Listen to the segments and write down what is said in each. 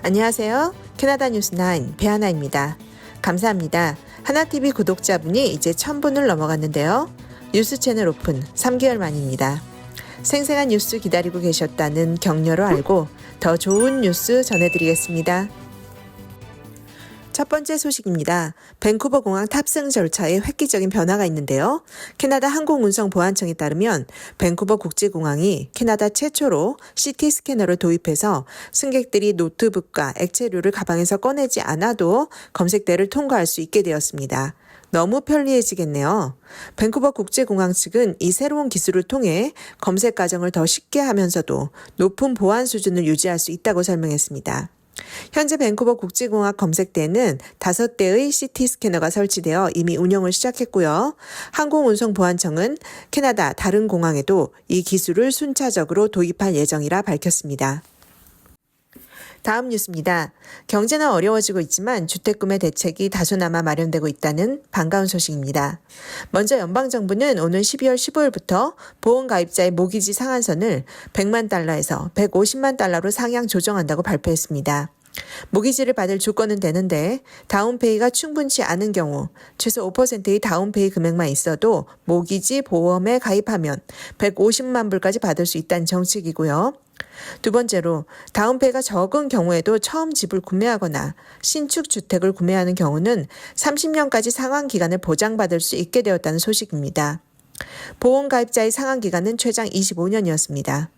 안녕하세요. 캐나다 뉴스9 배하나입니다. 감사합니다. 하나TV 구독자분이 이제 1000분을 넘어갔는데요. 뉴스 채널 오픈 3개월 만입니다. 생생한 뉴스 기다리고 계셨다는 격려로 알고 더 좋은 뉴스 전해드리겠습니다. 첫 번째 소식입니다. 밴쿠버 공항 탑승 절차에 획기적인 변화가 있는데요. 캐나다 항공운송보안청에 따르면 밴쿠버 국제공항이 캐나다 최초로 CT 스캐너를 도입해서 승객들이 노트북과 액체류를 가방에서 꺼내지 않아도 검색대를 통과할 수 있게 되었습니다. 너무 편리해지겠네요. 밴쿠버 국제공항 측은 이 새로운 기술을 통해 검색 과정을 더 쉽게 하면서도 높은 보안 수준을 유지할 수 있다고 설명했습니다. 현재 밴쿠버 국제공항 검색대에는 5대의 CT 스캐너가 설치되어 이미 운영을 시작했고요. 항공운송보안청은 캐나다 다른 공항에도 이 기술을 순차적으로 도입할 예정이라 밝혔습니다. 다음 뉴스입니다. 경제는 어려워지고 있지만 주택구매 대책이 다소나마 마련되고 있다는 반가운 소식입니다. 먼저 연방정부는 오는 12월 15일부터 보험가입자의 모기지 상한선을 100만 달러에서 150만 달러로 상향 조정한다고 발표했습니다. 모기지를 받을 조건은 되는데 다운페이가 충분치 않은 경우 최소 5%의 다운페이 금액만 있어도 모기지 보험에 가입하면 150만 불까지 받을 수 있다는 정책이고요. 두 번째로 다운페이가 적은 경우에도 처음 집을 구매하거나 신축 주택을 구매하는 경우는 30년까지 상환기간을 보장받을 수 있게 되었다는 소식입니다. 보험가입자의 상환기간은 최장 25년이었습니다.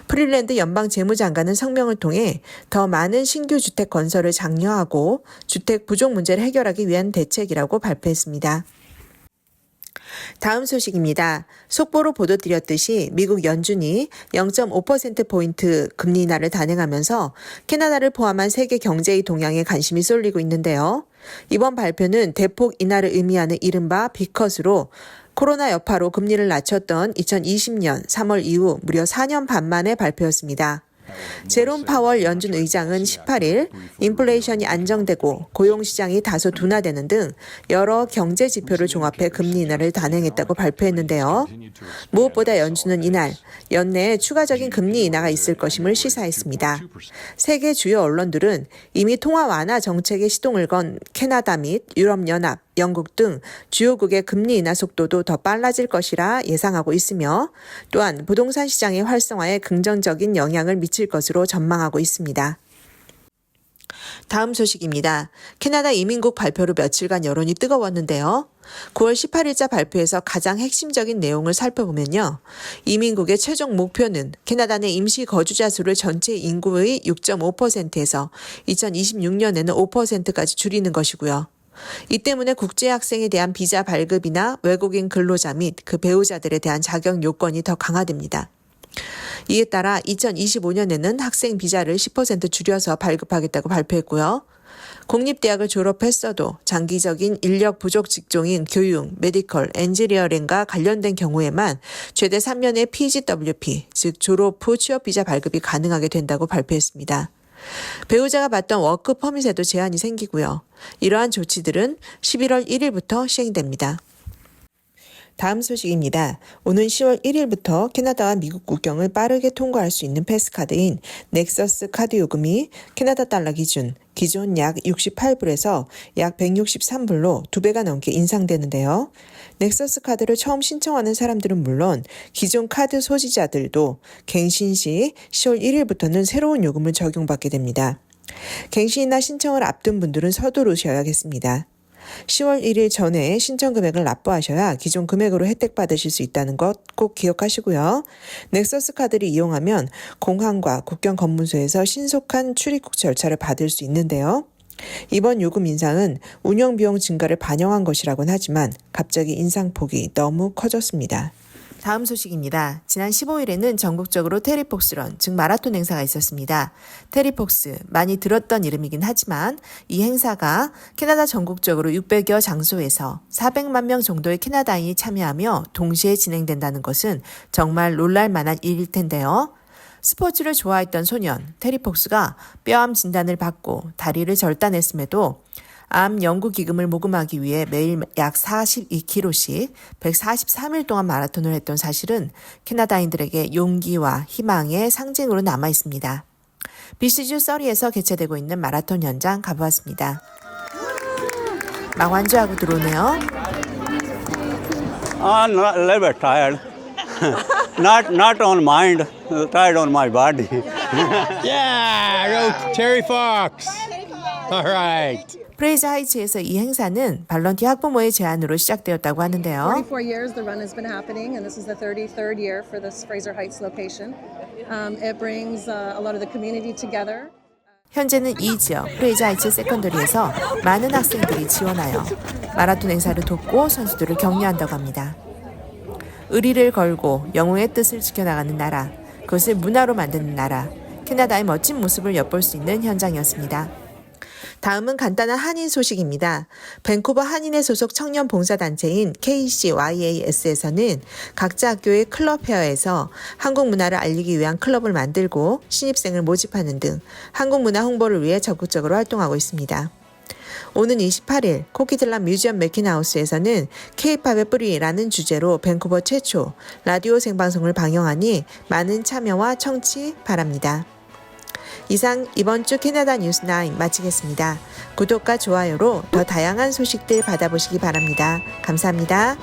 프릴랜드 연방재무장관은 성명을 통해 더 많은 신규 주택 건설을 장려하고 주택 부족 문제를 해결하기 위한 대책이라고 발표했습니다. 다음 소식입니다. 속보로 보도드렸듯이 미국 연준이 0.5%포인트 금리 인하를 단행하면서 캐나다를 포함한 세계 경제의 동향에 관심이 쏠리고 있는데요. 이번 발표는 대폭 인하를 의미하는 이른바 B컷으로 코로나 여파로 금리를 낮췄던 2020년 3월 이후 무려 4년 반 만의 발표였습니다. 제롬 파월 연준 의장은 18일 인플레이션이 안정되고 고용시장이 다소 둔화되는 등 여러 경제 지표를 종합해 금리 인하를 단행했다고 발표했는데요. 무엇보다 연준은 이날 연내에 추가적인 금리 인하가 있을 것임을 시사했습니다. 세계 주요 언론들은 이미 통화 완화 정책에 시동을 건 캐나다 및 유럽연합, 영국 등 주요국의 금리 인하 속도도 더 빨라질 것이라 예상하고 있으며 또한 부동산 시장의 활성화에 긍정적인 영향을 미칠 것으로 전망하고 있습니다. 다음 소식입니다. 캐나다 이민국 발표로 며칠간 여론이 뜨거웠는데요. 9월 18일자 발표에서 가장 핵심적인 내용을 살펴보면요. 이민국의 최종 목표는 캐나다 내 임시 거주자 수를 전체 인구의 6.5%에서 2026년에는 5%까지 줄이는 것이고요. 이 때문에 국제학생에 대한 비자 발급이나 외국인 근로자 및 그 배우자들에 대한 자격 요건이 더 강화됩니다. 이에 따라 2025년에는 학생 비자를 10% 줄여서 발급하겠다고 발표했고요. 공립대학을 졸업했어도 장기적인 인력 부족 직종인 교육, 메디컬, 엔지니어링과 관련된 경우에만 최대 3년의 PGWP, 즉 졸업 후 취업 비자 발급이 가능하게 된다고 발표했습니다. 배우자가 받던 워크 퍼밋에도 제한이 생기고요. 이러한 조치들은 11월 1일부터 시행됩니다. 다음 소식입니다. 오는 10월 1일부터 캐나다와 미국 국경을 빠르게 통과할 수 있는 패스카드인 넥서스 카드 요금이 캐나다 달러 기존 약 68불에서 약 163불로 2배가 넘게 인상되는데요. 넥서스 카드를 처음 신청하는 사람들은 물론 기존 카드 소지자들도 갱신 시 10월 1일부터는 새로운 요금을 적용받게 됩니다. 갱신이나 신청을 앞둔 분들은 서두르셔야겠습니다. 10월 1일 전에 신청 금액을 납부하셔야 기존 금액으로 혜택 받으실 수 있다는 것 꼭 기억하시고요. 넥서스 카드를 이용하면 공항과 국경 검문소에서 신속한 출입국 절차를 받을 수 있는데요. 이번 요금 인상은 운영 비용 증가를 반영한 것이라고는 하지만 갑자기 인상폭이 너무 커졌습니다. 다음 소식입니다. 지난 15일에는 전국적으로 테리폭스런, 즉 마라톤 행사가 있었습니다. 테리폭스, 많이 들었던 이름이긴 하지만 이 행사가 캐나다 전국적으로 600여 장소에서 400만 명 정도의 캐나다인이 참여하며 동시에 진행된다는 것은 정말 놀랄만한 일일 텐데요. 스포츠를 좋아했던 소년 테리폭스가 뼈암 진단을 받고 다리를 절단했음에도 암 연구 기금을 모금하기 위해 매일 약 42km씩 143일 동안 마라톤을 했던 사실은 캐나다인들에게 용기와 희망의 상징으로 남아 있습니다. BC주 서리에서 개최되고 있는 마라톤 현장 가보았습니다. 막 완주하고 들어오네요. I'm a little bit tired. not on mind, tired on my body. Yeah, go Terry Fox. All right. 프레이저 하이츠에서 이 행사는 발런티 학부모의 제안으로 시작되었다고 하는데요. 34 years the run has been happening, and this is the 33rd year for this Fraser Heights location. It brings a lot of the community together. 현재는 이 지역 프레이저 하이츠 세컨더리에서 많은 학생들이 지원하여 마라톤 행사를 돕고 선수들을 격려한다고 합니다. 의리를 걸고 영웅의 뜻을 지켜나가는 나라, 그것을 문화로 만드는 나라, 캐나다의 멋진 모습을 엿볼 수 있는 현장이었습니다. 다음은 간단한 한인 소식입니다. 밴쿠버 한인회 소속 청년 봉사단체인 KCYAS에서는 각자 학교의 클럽 페어에서 한국 문화를 알리기 위한 클럽을 만들고 신입생을 모집하는 등 한국 문화 홍보를 위해 적극적으로 활동하고 있습니다. 오는 28일 코키틀란 뮤지엄 매킨하우스에서는 K-팝의 뿌리라는 주제로 밴쿠버 최초 라디오 생방송을 방영하니 많은 참여와 청취 바랍니다. 이상 이번 주 캐나다 뉴스9 마치겠습니다. 구독과 좋아요로 더 다양한 소식들 받아보시기 바랍니다. 감사합니다.